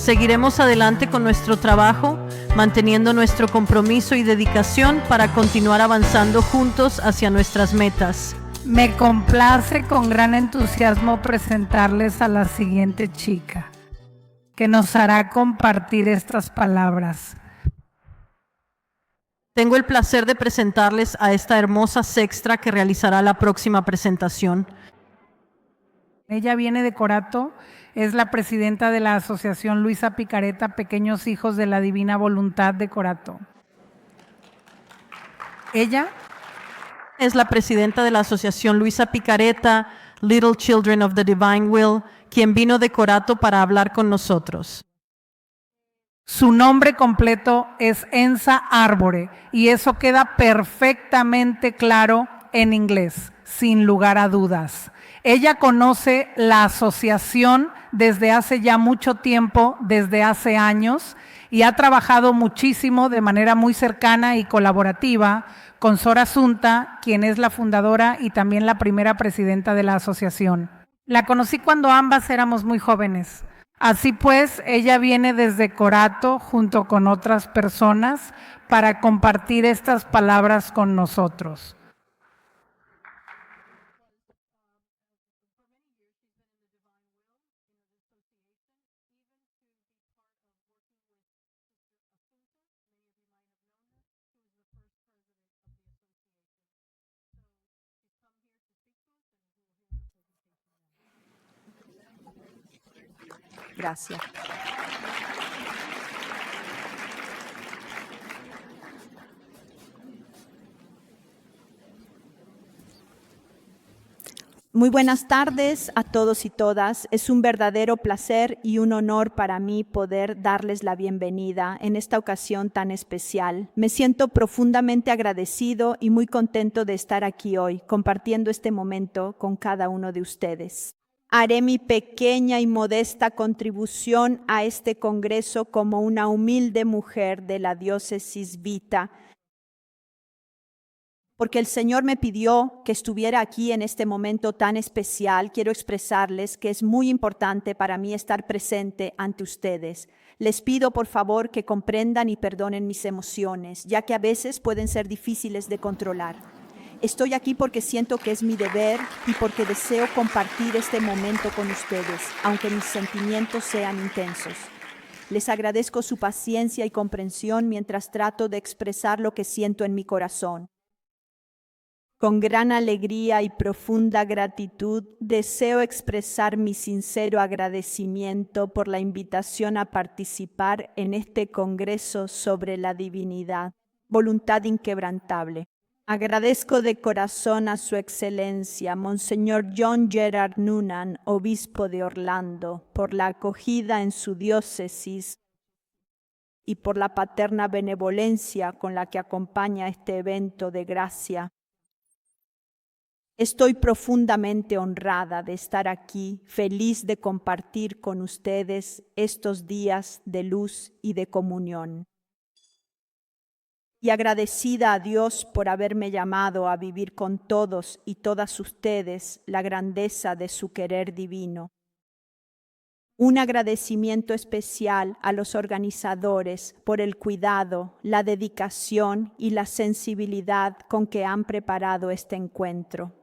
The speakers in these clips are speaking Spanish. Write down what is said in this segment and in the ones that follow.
Seguiremos adelante con nuestro trabajo, manteniendo nuestro compromiso y dedicación para continuar avanzando juntos hacia nuestras metas. Me complace con gran entusiasmo presentarles a la siguiente chica, que nos hará compartir estas palabras. Tengo el placer de presentarles a esta hermosa sextra que realizará la próxima presentación. Ella viene de Corato, es la presidenta de la Asociación Luisa Picareta, Pequeños Hijos de la Divina Voluntad de Corato. Ella es la presidenta de la Asociación Luisa Picareta, Little Children of the Divine Will, quien vino de Corato para hablar con nosotros. Su nombre completo es Ensa Arbore y eso queda perfectamente claro en inglés, sin lugar a dudas. Ella conoce la asociación desde hace ya mucho tiempo, desde hace años, y ha trabajado muchísimo de manera muy cercana y colaborativa con Sora Sunta, quien es la fundadora y también la primera presidenta de la asociación. La conocí cuando ambas éramos muy jóvenes. Así pues, ella viene desde Corato junto con otras personas para compartir estas palabras con nosotros. Gracias. Muy buenas tardes a todos y todas. Es un verdadero placer y un honor para mí poder darles la bienvenida en esta ocasión tan especial. Me siento profundamente agradecido y muy contento de estar aquí hoy, compartiendo este momento con cada uno de ustedes. Haré mi pequeña y modesta contribución a este congreso como una humilde mujer de la diócesis Vita, porque el Señor me pidió que estuviera aquí en este momento tan especial. Quiero expresarles que es muy importante para mí estar presente ante ustedes. Les pido por favor que comprendan y perdonen mis emociones, ya que a veces pueden ser difíciles de controlar. Estoy aquí porque siento que es mi deber y porque deseo compartir este momento con ustedes, aunque mis sentimientos sean intensos. Les agradezco su paciencia y comprensión mientras trato de expresar lo que siento en mi corazón. Con gran alegría y profunda gratitud, deseo expresar mi sincero agradecimiento por la invitación a participar en este Congreso sobre la Divinidad, Voluntad Inquebrantable. Agradezco de corazón a Su Excelencia, Monseñor John Gerard Noonan, obispo de Orlando, por la acogida en su diócesis y por la paterna benevolencia con la que acompaña este evento de gracia. Estoy profundamente honrada de estar aquí, feliz de compartir con ustedes estos días de luz y de comunión. Y agradecida a Dios por haberme llamado a vivir con todos y todas ustedes la grandeza de su querer divino. Un agradecimiento especial a los organizadores por el cuidado, la dedicación y la sensibilidad con que han preparado este encuentro.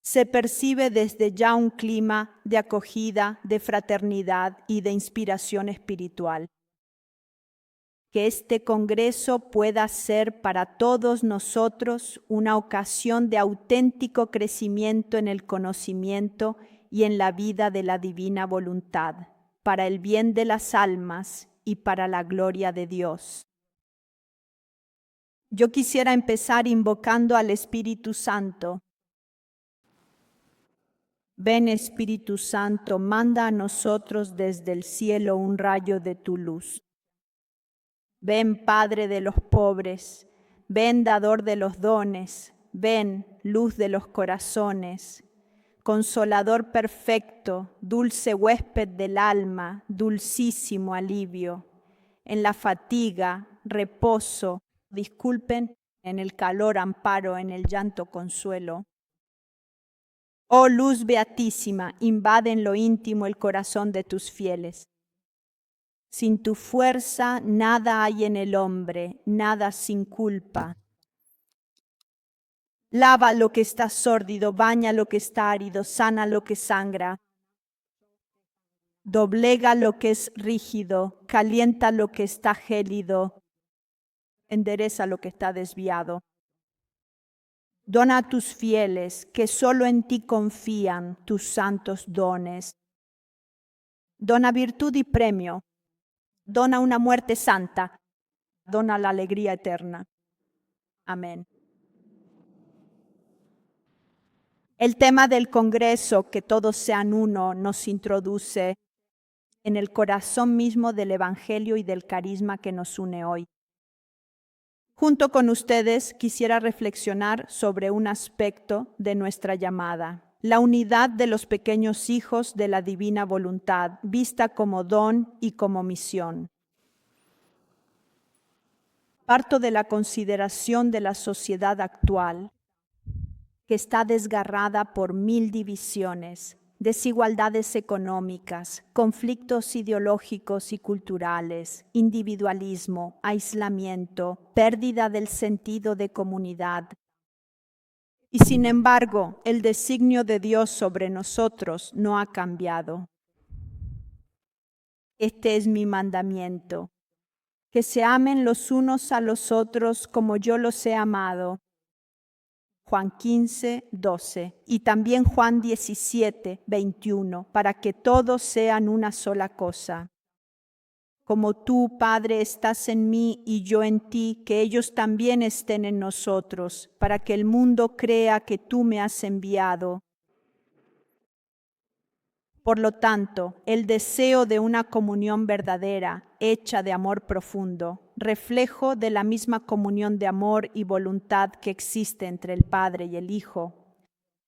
Se percibe desde ya un clima de acogida, de fraternidad y de inspiración espiritual. Que este congreso pueda ser para todos nosotros una ocasión de auténtico crecimiento en el conocimiento y en la vida de la divina voluntad, para el bien de las almas y para la gloria de Dios. Yo quisiera empezar invocando al Espíritu Santo. Ven, Espíritu Santo, manda a nosotros desde el cielo un rayo de tu luz. Ven, Padre de los pobres, ven, dador de los dones, ven, luz de los corazones, consolador perfecto, dulce huésped del alma, dulcísimo alivio. En la fatiga, reposo, disculpen, en el calor, amparo, en el llanto, consuelo. Oh luz beatísima, invade en lo íntimo el corazón de tus fieles. Sin tu fuerza nada hay en el hombre, nada sin culpa. Lava lo que está sórdido, baña lo que está árido, sana lo que sangra. Doblega lo que es rígido, calienta lo que está gélido, endereza lo que está desviado. Dona a tus fieles, que solo en ti confían, tus santos dones. Dona virtud y premio, dona una muerte santa, dona la alegría eterna. Amén. El tema del Congreso, que todos sean uno, nos introduce en el corazón mismo del Evangelio y del carisma que nos une hoy. Junto con ustedes quisiera reflexionar sobre un aspecto de nuestra llamada, la unidad de los pequeños hijos de la divina voluntad, vista como don y como misión. Parto de la consideración de la sociedad actual, que está desgarrada por 1000 divisiones, desigualdades económicas, conflictos ideológicos y culturales, individualismo, aislamiento, pérdida del sentido de comunidad. Y sin embargo, el designio de Dios sobre nosotros no ha cambiado. Este es mi mandamiento, que se amen los unos a los otros como yo los he amado. Juan 15, 12 y también Juan 17, 21, para que todos sean una sola cosa. Como tú, Padre, estás en mí y yo en ti, que ellos también estén en nosotros, para que el mundo crea que tú me has enviado. Por lo tanto, el deseo de una comunión verdadera, hecha de amor profundo, reflejo de la misma comunión de amor y voluntad que existe entre el Padre y el Hijo,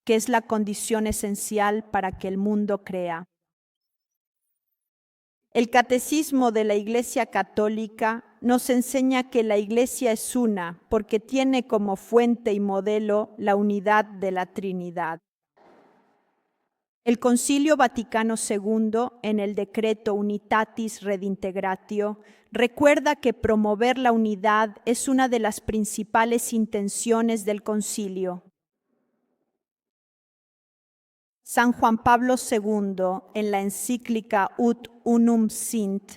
que es la condición esencial para que el mundo crea. El Catecismo de la Iglesia Católica nos enseña que la Iglesia es una porque tiene como fuente y modelo la unidad de la Trinidad. El Concilio Vaticano II, en el decreto Unitatis Redintegratio, recuerda que promover la unidad es una de las principales intenciones del concilio. San Juan Pablo II, en la encíclica Ut Unum Sint,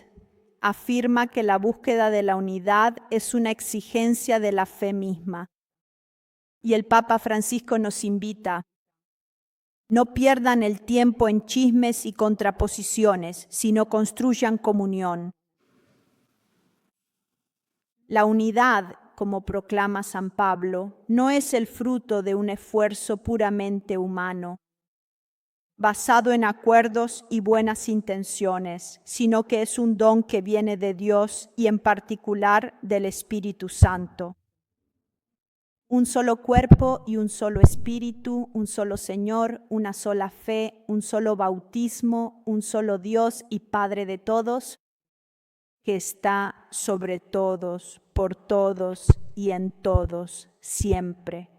afirma que la búsqueda de la unidad es una exigencia de la fe misma. Y el Papa Francisco nos invita: no pierdan el tiempo en chismes y contraposiciones, sino construyan comunión. La unidad, como proclama San Pablo, no es el fruto de un esfuerzo puramente humano, basado en acuerdos y buenas intenciones, sino que es un don que viene de Dios y en particular del Espíritu Santo. Un solo cuerpo y un solo espíritu, un solo Señor, una sola fe, un solo bautismo, un solo Dios y Padre de todos, que está sobre todos, por todos y en todos, siempre.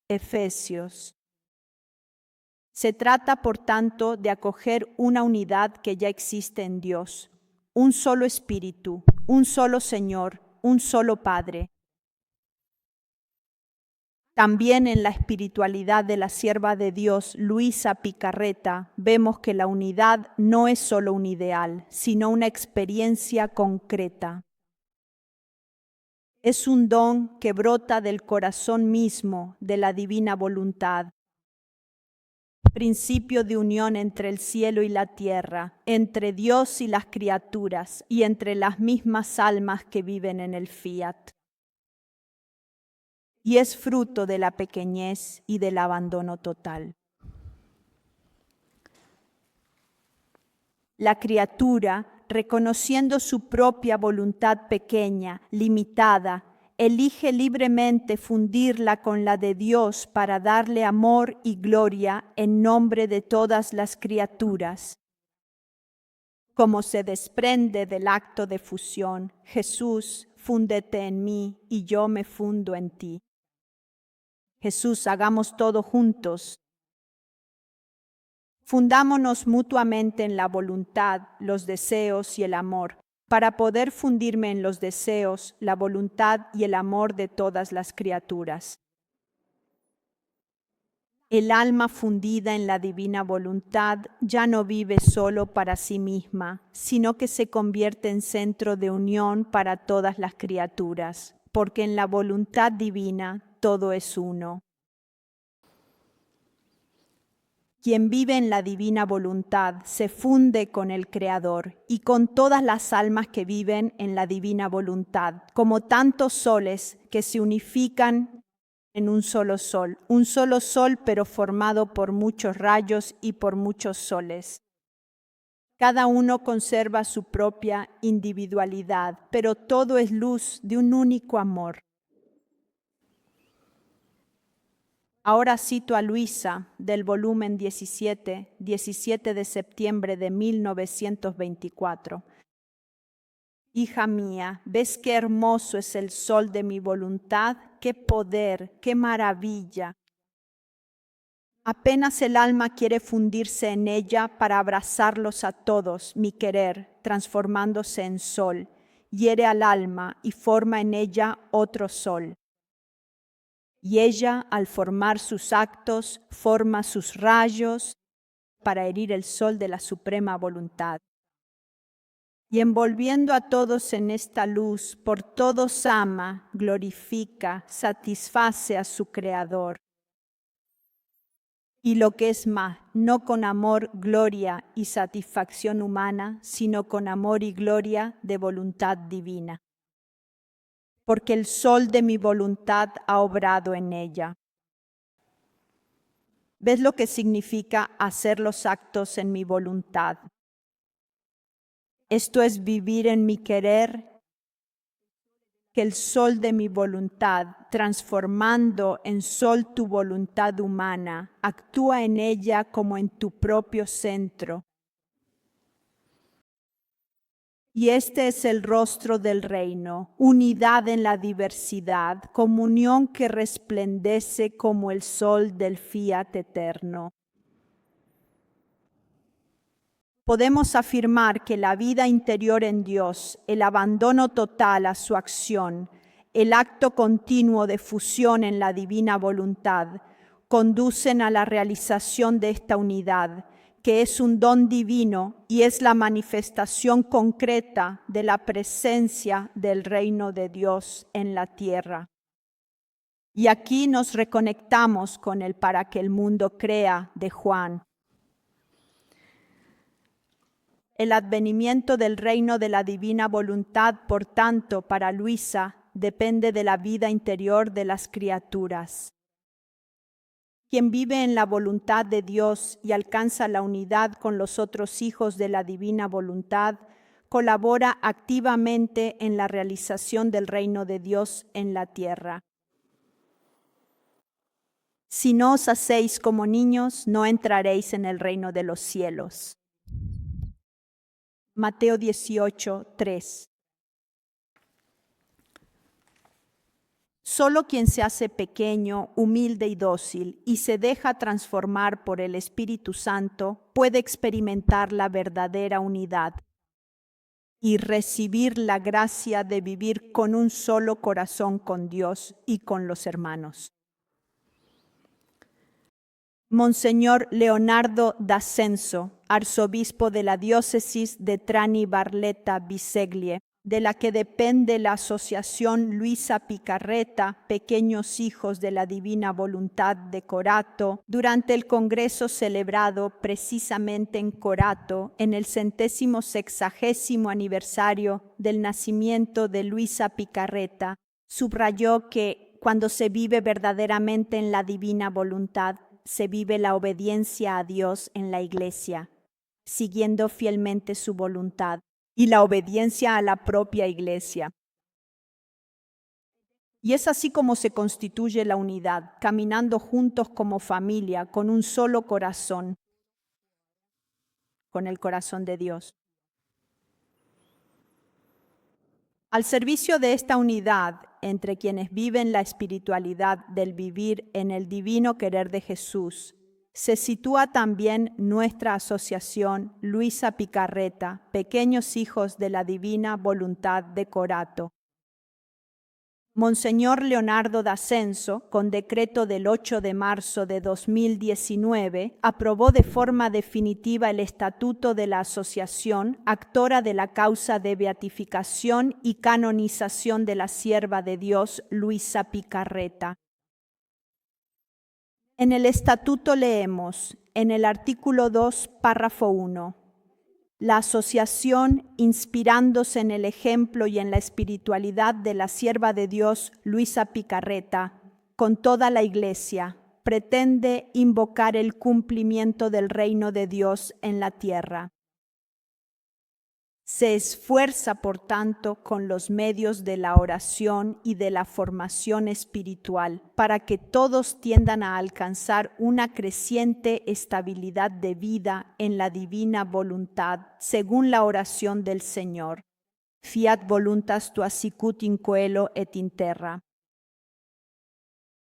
Efesios. Se trata, por tanto, de acoger una unidad que ya existe en Dios, un solo espíritu, un solo Señor, un solo Padre. También en la espiritualidad de la sierva de Dios, Luisa Picarreta, vemos que la unidad no es solo un ideal, sino una experiencia concreta. Es un don que brota del corazón mismo de la divina voluntad, principio de unión entre el cielo y la tierra, entre Dios y las criaturas y entre las mismas almas que viven en el fiat. Y es fruto de la pequeñez y del abandono total. La criatura, reconociendo su propia voluntad pequeña, limitada, elige libremente fundirla con la de Dios para darle amor y gloria en nombre de todas las criaturas. Como se desprende del acto de fusión, Jesús, fúndete en mí y yo me fundo en ti. Jesús, hagamos todo juntos. Fundámonos mutuamente en la voluntad, los deseos y el amor, para poder fundirme en los deseos, la voluntad y el amor de todas las criaturas. El alma fundida en la divina voluntad ya no vive solo para sí misma, sino que se convierte en centro de unión para todas las criaturas, porque en la voluntad divina todo es uno. Quien vive en la divina voluntad se funde con el Creador y con todas las almas que viven en la divina voluntad, como tantos soles que se unifican en un solo sol pero formado por muchos rayos y por muchos soles. Cada uno conserva su propia individualidad, pero todo es luz de un único amor. Ahora cito a Luisa del volumen 17 de septiembre de 1924. Hija mía, ¿ves qué hermoso es el sol de mi voluntad? ¡Qué poder, qué maravilla! Apenas el alma quiere fundirse en ella para abrazarlos a todos, mi querer, transformándose en sol, hiere al alma y forma en ella otro sol. Y ella, al formar sus actos, forma sus rayos para herir el sol de la suprema voluntad. Y envolviendo a todos en esta luz, por todos ama, glorifica, satisface a su Creador. Y lo que es más, no con amor, gloria y satisfacción humana, sino con amor y gloria de voluntad divina. Porque el sol de mi voluntad ha obrado en ella. ¿Ves lo que significa hacer los actos en mi voluntad? Esto es vivir en mi querer, que el sol de mi voluntad, transformando en sol tu voluntad humana, actúa en ella como en tu propio centro. Y este es el rostro del reino, unidad en la diversidad, comunión que resplandece como el sol del fiat eterno. Podemos afirmar que la vida interior en Dios, el abandono total a su acción, el acto continuo de fusión en la divina voluntad, conducen a la realización de esta unidad, que es un don divino y es la manifestación concreta de la presencia del reino de Dios en la tierra. Y aquí nos reconectamos con el para que el mundo crea de Juan. El advenimiento del reino de la divina voluntad, por tanto, para Luisa, depende de la vida interior de las criaturas. Quien vive en la voluntad de Dios y alcanza la unidad con los otros hijos de la divina voluntad, colabora activamente en la realización del reino de Dios en la tierra. Si no os hacéis como niños, no entraréis en el reino de los cielos. Mateo 18, 3. Solo quien se hace pequeño, humilde y dócil y se deja transformar por el Espíritu Santo puede experimentar la verdadera unidad y recibir la gracia de vivir con un solo corazón con Dios y con los hermanos. Monseñor Leonardo D'Ascenso, arzobispo de la diócesis de Trani Barletta Biseglie, de la que depende la Asociación Luisa Picarreta, Pequeños Hijos de la Divina Voluntad de Corato, durante el congreso celebrado precisamente en Corato, en el 160º aniversario del nacimiento de Luisa Picarreta, subrayó que cuando se vive verdaderamente en la divina voluntad, se vive la obediencia a Dios en la Iglesia, siguiendo fielmente su voluntad, y la obediencia a la propia Iglesia. Y es así como se constituye la unidad, caminando juntos como familia, con un solo corazón, con el corazón de Dios. Al servicio de esta unidad entre quienes viven la espiritualidad del vivir en el divino querer de Jesús, Se sitúa también nuestra asociación Luisa Picarreta, Pequeños Hijos de la Divina Voluntad de Corato. Monseñor Leonardo D'Ascenso, con decreto del 8 de marzo de 2019, aprobó de forma definitiva el estatuto de la asociación, actora de la causa de beatificación y canonización de la sierva de Dios Luisa Picarreta. En el estatuto leemos, en el artículo 2, párrafo 1, la asociación, inspirándose en el ejemplo y en la espiritualidad de la sierva de Dios Luisa Picarreta, con toda la Iglesia, pretende invocar el cumplimiento del reino de Dios en la tierra. Se esfuerza, por tanto, con los medios de la oración y de la formación espiritual para que todos tiendan a alcanzar una creciente estabilidad de vida en la divina voluntad, según la oración del Señor. Fiat voluntas tua sicut in coelo et in terra.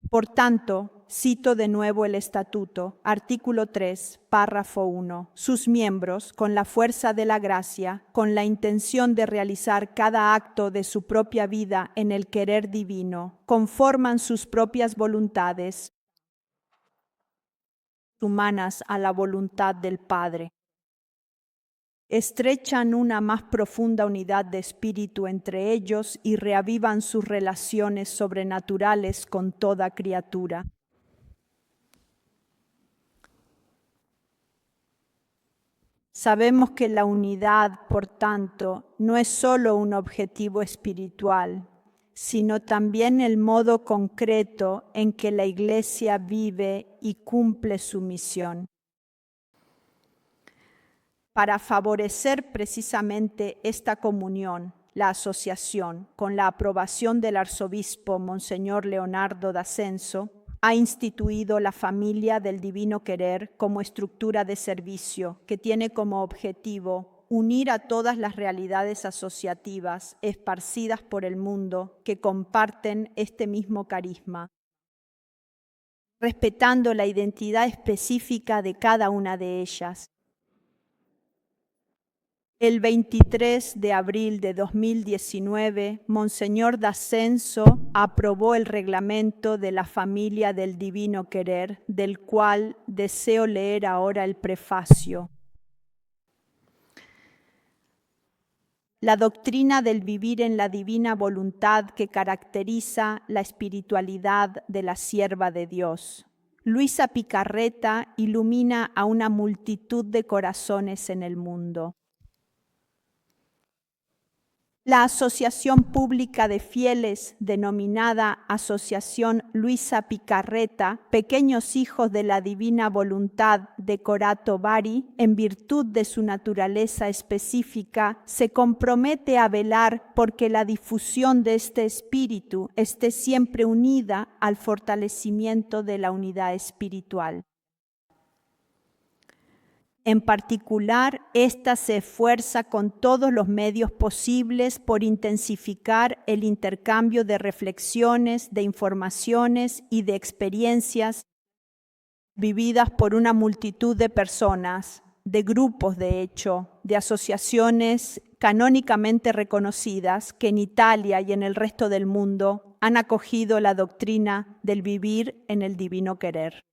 Por tanto, cito de nuevo el estatuto, artículo 3, párrafo 1. Sus miembros, con la fuerza de la gracia, con la intención de realizar cada acto de su propia vida en el querer divino, conforman sus propias voluntades humanas a la voluntad del Padre. Estrechan una más profunda unidad de espíritu entre ellos y reavivan sus relaciones sobrenaturales con toda criatura. Sabemos que la unidad, por tanto, no es solo un objetivo espiritual, sino también el modo concreto en que la Iglesia vive y cumple su misión. Para favorecer precisamente esta comunión, la asociación, con la aprobación del arzobispo Monseñor Leonardo D'Ascenso, ha instituido la familia del Divino Querer como estructura de servicio que tiene como objetivo unir a todas las realidades asociativas esparcidas por el mundo que comparten este mismo carisma, respetando la identidad específica de cada una de ellas. El 23 de abril de 2019, Monseñor D'Ascenso aprobó el reglamento de la familia del Divino Querer, del cual deseo leer ahora el prefacio. La doctrina del vivir en la divina voluntad que caracteriza la espiritualidad de la sierva de Dios. Luisa Picarreta ilumina a una multitud de corazones en el mundo. La Asociación Pública de Fieles, denominada Asociación Luisa Picarreta, Pequeños Hijos de la Divina Voluntad de Corato Bari, en virtud de su naturaleza específica, se compromete a velar porque la difusión de este espíritu esté siempre unida al fortalecimiento de la unidad espiritual. En particular, ésta se esfuerza con todos los medios posibles por intensificar el intercambio de reflexiones, de informaciones y de experiencias vividas por una multitud de personas, de grupos de hecho, de asociaciones canónicamente reconocidas que en Italia y en el resto del mundo han acogido la doctrina del vivir en el divino querer.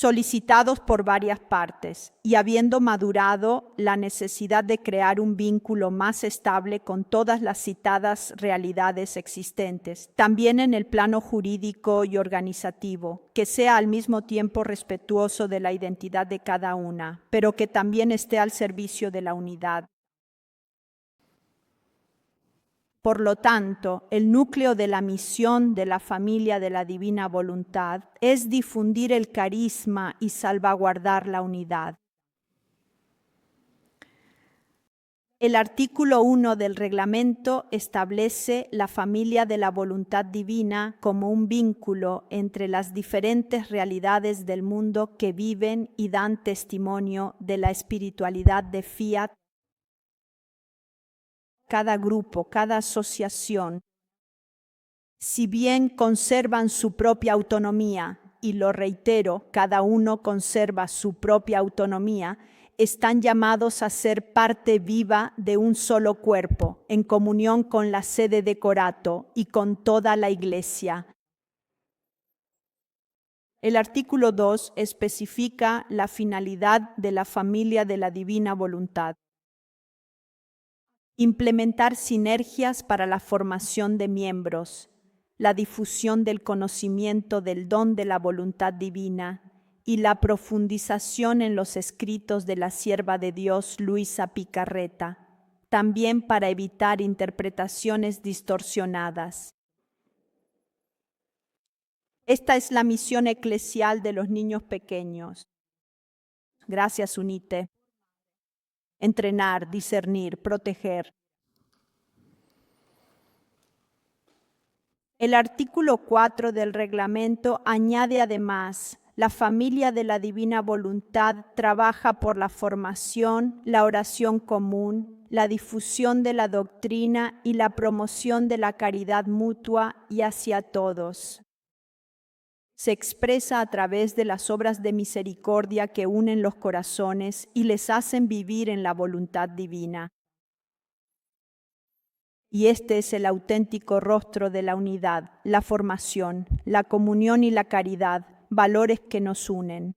Solicitados por varias partes y habiendo madurado la necesidad de crear un vínculo más estable con todas las citadas realidades existentes, también en el plano jurídico y organizativo, que sea al mismo tiempo respetuoso de la identidad de cada una, pero que también esté al servicio de la unidad. Por lo tanto, el núcleo de la misión de la familia de la Divina Voluntad es difundir el carisma y salvaguardar la unidad. El artículo 1 del reglamento establece la familia de la voluntad divina como un vínculo entre las diferentes realidades del mundo que viven y dan testimonio de la espiritualidad de Fiat. Cada grupo, cada asociación, si bien conservan su propia autonomía, y lo reitero, cada uno conserva su propia autonomía, están llamados a ser parte viva de un solo cuerpo, en comunión con la sede de Corato y con toda la Iglesia. El artículo 2 especifica la finalidad de la familia de la divina voluntad. Implementar sinergias para la formación de miembros, la difusión del conocimiento del don de la voluntad divina y la profundización en los escritos de la sierva de Dios Luisa Picarreta, también para evitar interpretaciones distorsionadas. Esta es la misión eclesial de los niños pequeños. Gracias, UNITE. Entrenar, discernir, proteger. El artículo 4 del reglamento añade además: la familia de la divina voluntad trabaja por la formación, la oración común, la difusión de la doctrina y la promoción de la caridad mutua y hacia todos. Se expresa a través de las obras de misericordia que unen los corazones y les hacen vivir en la voluntad divina. Y este es el auténtico rostro de la unidad, la formación, la comunión y la caridad, valores que nos unen.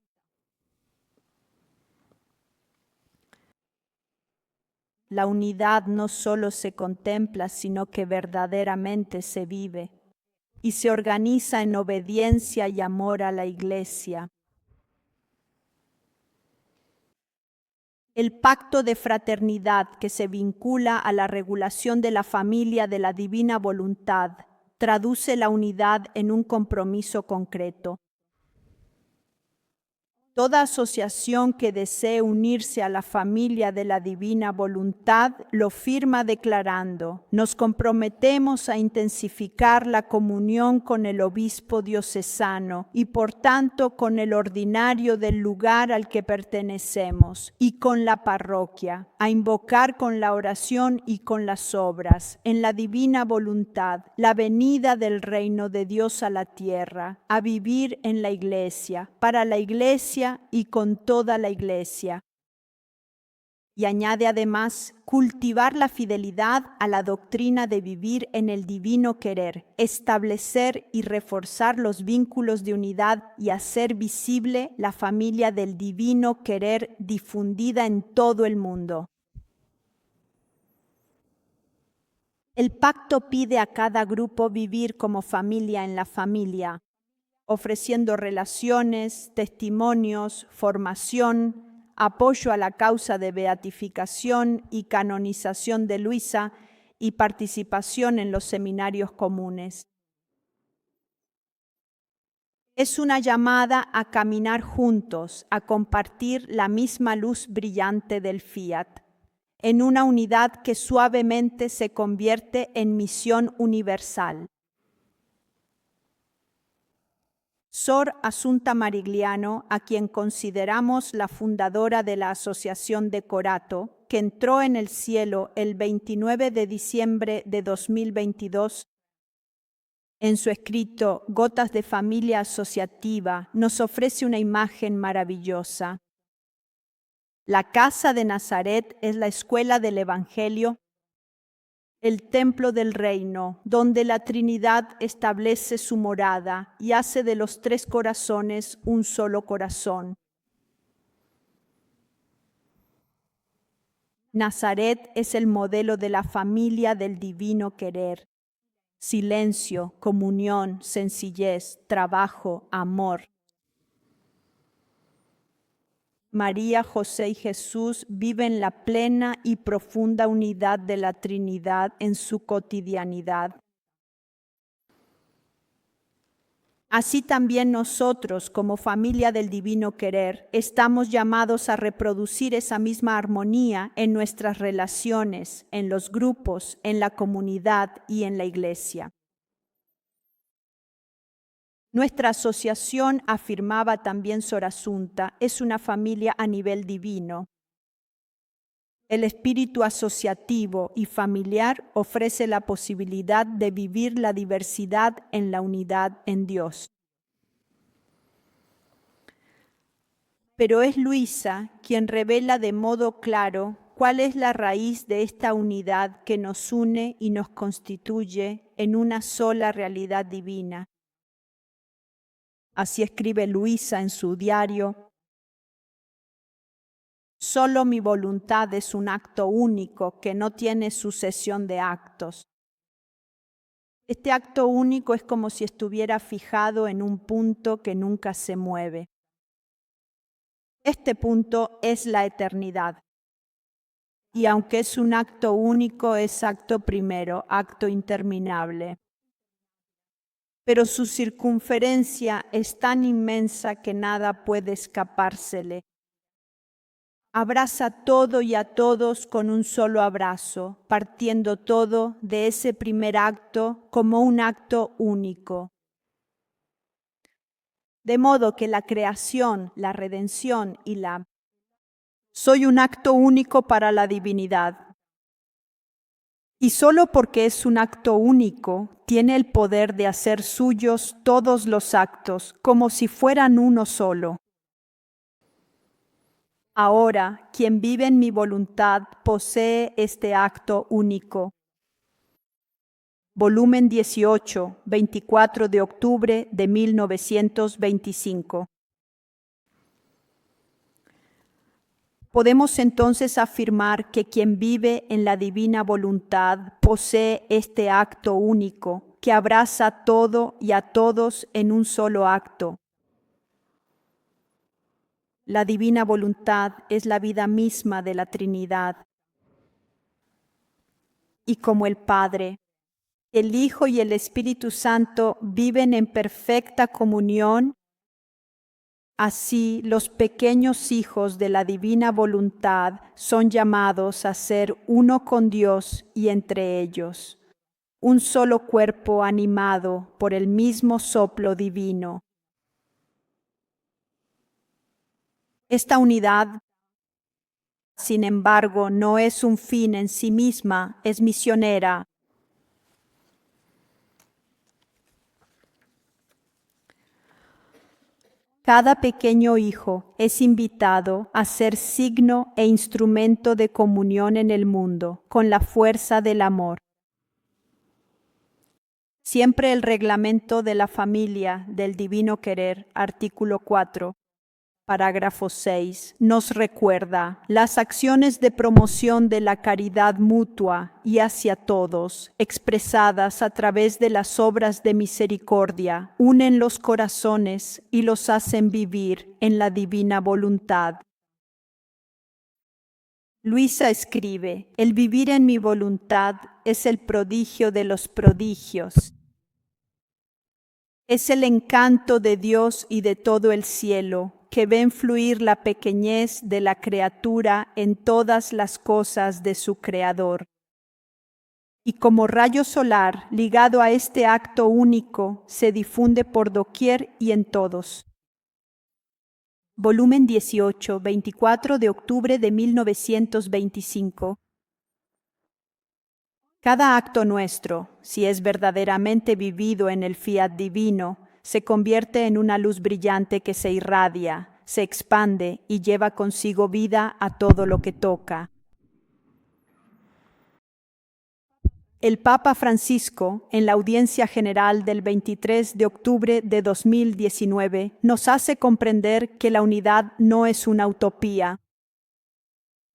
La unidad no solo se contempla, sino que verdaderamente se vive y se organiza en obediencia y amor a la Iglesia. El pacto de fraternidad que se vincula a la regulación de la familia de la divina voluntad traduce la unidad en un compromiso concreto. Toda asociación que desee unirse a la familia de la divina voluntad lo firma declarando: nos comprometemos a intensificar la comunión con el obispo diocesano y por tanto con el ordinario del lugar al que pertenecemos y con la parroquia, a invocar con la oración y con las obras, en la divina voluntad, la venida del reino de Dios a la tierra, a vivir en la Iglesia, para la Iglesia y con toda la Iglesia. Y añade además: cultivar la fidelidad a la doctrina de vivir en el divino querer, establecer y reforzar los vínculos de unidad y hacer visible la familia del divino querer difundida en todo el mundo. El pacto pide a cada grupo vivir como familia en la familia, ofreciendo relaciones, testimonios, formación, apoyo a la causa de beatificación y canonización de Luisa y participación en los seminarios comunes. Es una llamada a caminar juntos, a compartir la misma luz brillante del Fiat, en una unidad que suavemente se convierte en misión universal. Sor Asunta Marigliano, a quien consideramos la fundadora de la Asociación de Corato, que entró en el cielo el 29 de diciembre de 2022, en su escrito Gotas de Familia Asociativa, nos ofrece una imagen maravillosa. La casa de Nazaret es la escuela del Evangelio, el templo del reino, donde la Trinidad establece su morada y hace de los tres corazones un solo corazón. Nazaret es el modelo de la familia del divino querer. Silencio, comunión, sencillez, trabajo, amor. María, José y Jesús viven la plena y profunda unidad de la Trinidad en su cotidianidad. Así también nosotros, como familia del divino querer, estamos llamados a reproducir esa misma armonía en nuestras relaciones, en los grupos, en la comunidad y en la Iglesia. Nuestra asociación, afirmaba también Sor Asunta, es una familia a nivel divino. El espíritu asociativo y familiar ofrece la posibilidad de vivir la diversidad en la unidad en Dios. Pero es Luisa quien revela de modo claro cuál es la raíz de esta unidad que nos une y nos constituye en una sola realidad divina. Así escribe Luisa en su diario: solo mi voluntad es un acto único que no tiene sucesión de actos. Este acto único es como si estuviera fijado en un punto que nunca se mueve. Este punto es la eternidad. Y aunque es un acto único, es acto primero, acto interminable. Pero su circunferencia es tan inmensa que nada puede escapársele. Abraza todo y a todos con un solo abrazo, partiendo todo de ese primer acto como un acto único. De modo que la creación, la redención y la soy un acto único para la divinidad. Y solo porque es un acto único, tiene el poder de hacer suyos todos los actos, como si fueran uno solo. Ahora, quien vive en mi voluntad posee este acto único. Volumen 18, 24 de octubre de 1925. Podemos entonces afirmar que quien vive en la divina voluntad posee este acto único, que abraza todo y a todos en un solo acto. La divina voluntad es la vida misma de la Trinidad. Y como el Padre, el Hijo y el Espíritu Santo viven en perfecta comunión, así los pequeños hijos de la divina voluntad son llamados a ser uno con Dios y entre ellos, un solo cuerpo animado por el mismo soplo divino. Esta unidad, sin embargo, no es un fin en sí misma, es misionera. Cada pequeño hijo es invitado a ser signo e instrumento de comunión en el mundo con la fuerza del amor. Siempre el reglamento de la familia del divino querer, artículo 4, parágrafo 6, nos recuerda las acciones de promoción de la caridad mutua y hacia todos, expresadas a través de las obras de misericordia, unen los corazones y los hacen vivir en la divina voluntad. Luisa escribe: el vivir en mi voluntad es el prodigio de los prodigios. Es el encanto de Dios y de todo el cielo, que ven fluir la pequeñez de la criatura en todas las cosas de su Creador. Y como rayo solar, ligado a este acto único, se difunde por doquier y en todos. Volumen 18, 24 de octubre de 1925. Cada acto nuestro, si es verdaderamente vivido en el fiat divino, se convierte en una luz brillante que se irradia, se expande y lleva consigo vida a todo lo que toca. El Papa Francisco, en la audiencia general del 23 de octubre de 2019, nos hace comprender que la unidad no es una utopía.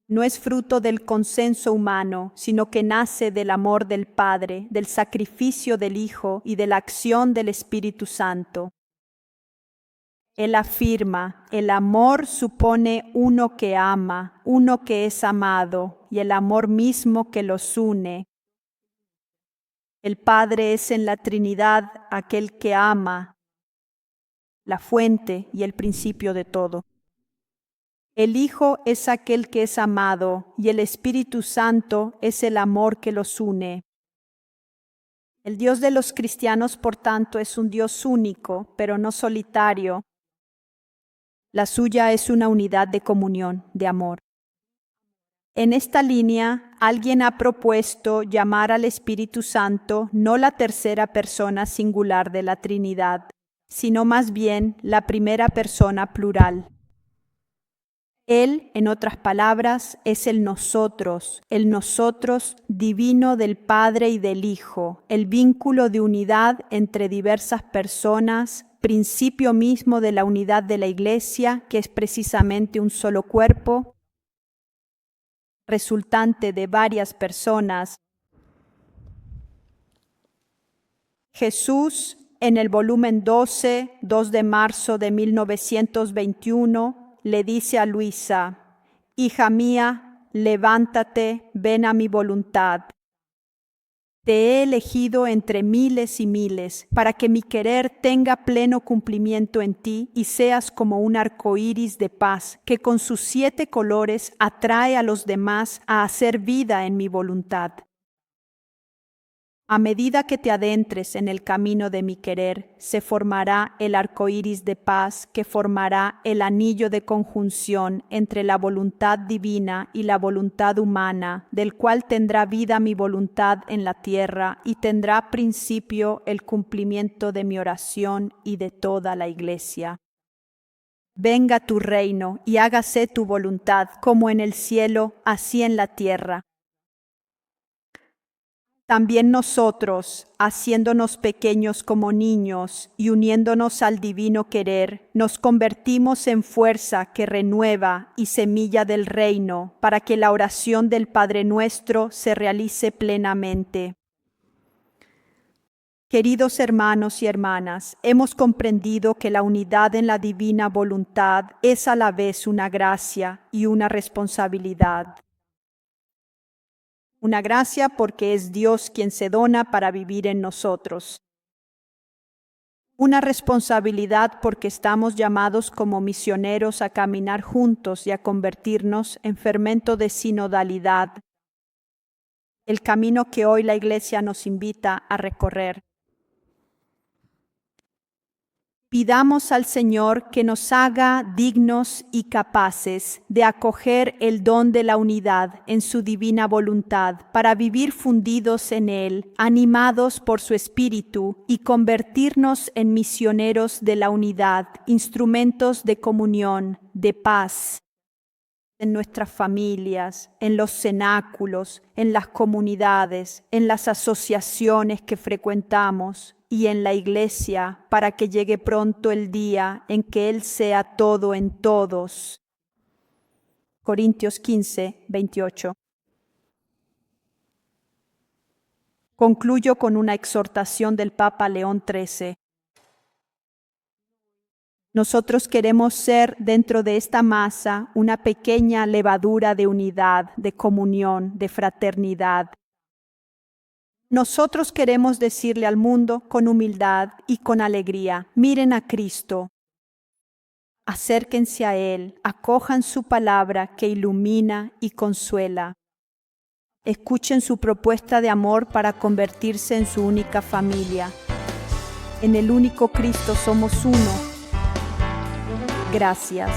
No es fruto del consenso humano, sino que nace del amor del Padre, del sacrificio del Hijo y de la acción del Espíritu Santo. Él afirma: el amor supone uno que ama, uno que es amado, y el amor mismo que los une. El Padre es en la Trinidad aquel que ama, la fuente y el principio de todo. El Hijo es aquel que es amado, y el Espíritu Santo es el amor que los une. El Dios de los cristianos, por tanto, es un Dios único, pero no solitario. La suya es una unidad de comunión, de amor. En esta línea, alguien ha propuesto llamar al Espíritu Santo no la tercera persona singular de la Trinidad, sino más bien la primera persona plural. Él, en otras palabras, es el nosotros divino del Padre y del Hijo, el vínculo de unidad entre diversas personas, principio mismo de la unidad de la Iglesia, que es precisamente un solo cuerpo, resultante de varias personas. Jesús, en el volumen 12, 2 de marzo de 1921, le dice a Luisa: hija mía, levántate, ven a mi voluntad. Te he elegido entre miles y miles, para que mi querer tenga pleno cumplimiento en ti y seas como un arco iris de paz, que con sus 7 colores atrae a los demás a hacer vida en mi voluntad. A medida que te adentres en el camino de mi querer, se formará el arco iris de paz que formará el anillo de conjunción entre la voluntad divina y la voluntad humana, del cual tendrá vida mi voluntad en la tierra y tendrá principio el cumplimiento de mi oración y de toda la Iglesia. Venga tu reino y hágase tu voluntad, como en el cielo, así en la tierra. También nosotros, haciéndonos pequeños como niños y uniéndonos al divino querer, nos convertimos en fuerza que renueva y semilla del reino, para que la oración del Padre Nuestro se realice plenamente. Queridos hermanos y hermanas, hemos comprendido que la unidad en la divina voluntad es a la vez una gracia y una responsabilidad. Una gracia porque es Dios quien se dona para vivir en nosotros. Una responsabilidad porque estamos llamados como misioneros a caminar juntos y a convertirnos en fermento de sinodalidad, el camino que hoy la Iglesia nos invita a recorrer. Pidamos al Señor que nos haga dignos y capaces de acoger el don de la unidad en su divina voluntad para vivir fundidos en Él, animados por su Espíritu y convertirnos en misioneros de la unidad, instrumentos de comunión, de paz, en nuestras familias, en los cenáculos, en las comunidades, en las asociaciones que frecuentamos y en la Iglesia, para que llegue pronto el día en que Él sea todo en todos. Corintios 15, 28. Concluyo con una exhortación del Papa León XIII. Nosotros queremos ser dentro de esta masa una pequeña levadura de unidad, de comunión, de fraternidad. Nosotros queremos decirle al mundo con humildad y con alegría: miren a Cristo, acérquense a Él, acojan su palabra que ilumina y consuela. Escuchen su propuesta de amor para convertirse en su única familia. En el único Cristo somos uno. Gracias.